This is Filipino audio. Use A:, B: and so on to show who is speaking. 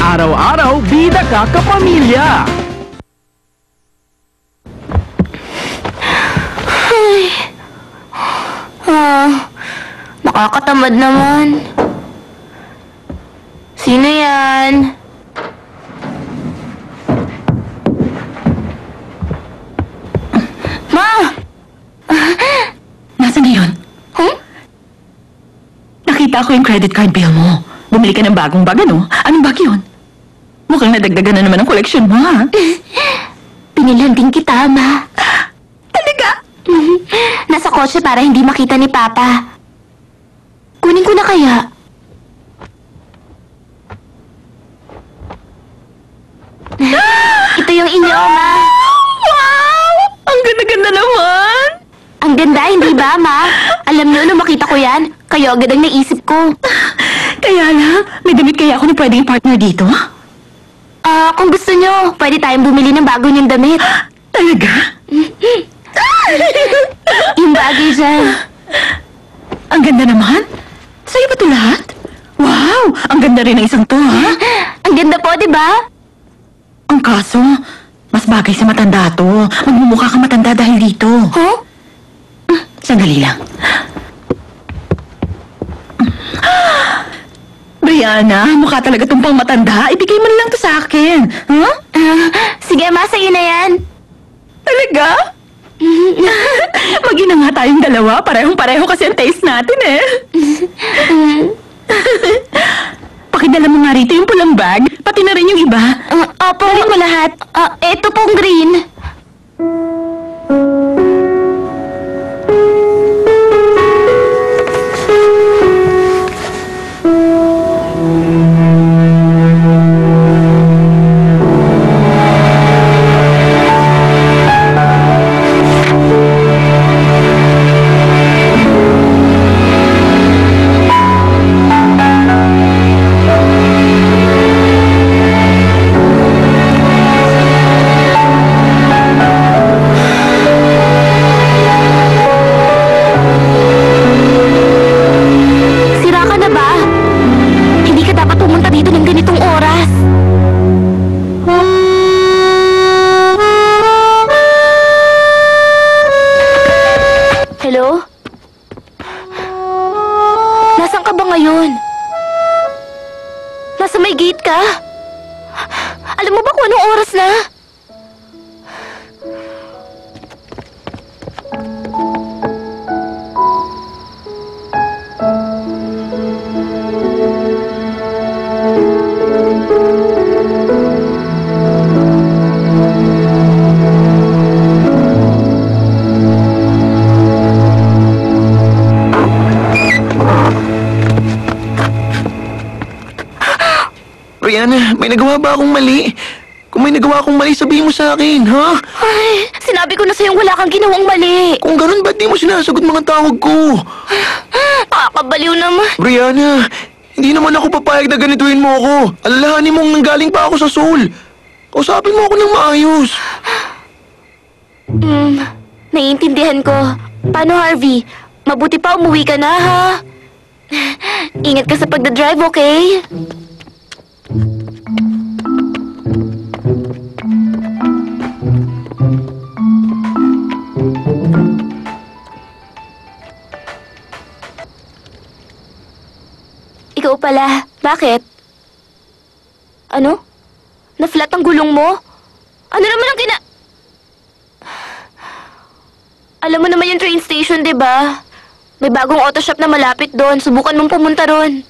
A: Araw-araw, bida ka kapamilya!
B: Nakakatamad naman. Sino yan? Ma!
C: Nasaan na yun? Nakita ko yung credit card bill mo. Bumili ka ng bagong bag, ano? Anong bag yun? Mukhang nadagdagan na naman ang koleksyon mo, ha?
B: Pinilhan din kita, Ma.
C: Talaga?
B: Nasa kotse para hindi makita ni Papa. Kunin ko na kaya? Ito yung inyo, Ma.
C: Wow! Ang ganda-ganda naman!
B: Ang ganda, hindi ba, Ma? Alam niyo, nung makita ko yan, kayo agad ang naisip ko.
C: Kaya lang, may damit kaya ako na pwedeng partner dito?
B: Kung gusto niyo, pwede tayong bumili ng bago niyong damit.
C: Talaga?
B: Yung bagay dyan.
C: Ang ganda naman. Sa'yo ba ito lahat? Wow! Ang ganda rin ng isang to, ha?
B: Ang ganda po, di ba?
C: Ang kaso, mas bagay sa matanda to. Magmumukha ka matanda dahil dito.
B: Huh?
C: Sandali lang. Brianna, mukha talaga tong pang matanda. Ibigay mo na lang to sa akin. Huh?
B: Sige, Ma, sa'yo na yan.
C: Talaga? Mag-ina nga tayong dalawa. Parehong-pareho kasi ang taste natin, eh. Pakidala mo nga rito yung pulang bag. Pati na rin yung iba.
B: Opo. Dalhin mo lahat. Ito pong green. Hello? Nasaan ka ba ngayon? Nasa may gate ka? Alam mo ba kung anong oras na?
D: Brianna, may nagawa ba akong mali? Kung may nagawa akong mali, sabihin mo sa akin, ha?
B: Ay, sinabi ko na sa'yong wala kang ginawang mali.
D: Kung ganun, ba't di mo sinasagot mga tawag ko?
B: Nakakabaliw naman.
D: Brianna, hindi naman ako papayag na ganituin mo ako. Alalahanin mong nanggaling pa ako sa Seoul. Kausapin mo ako ng maayos.
B: Naiintindihan ko. Paano, Harvey? Mabuti pa umuwi ka na, ha? Ingat ka sa pagdadrive, okay? Ikaw pala. Bakit? Ano? Na-flat ang gulong mo? Ano naman ang Alam mo naman yung train station, di ba? May bagong auto shop na malapit doon. Subukan mong pumunta ron.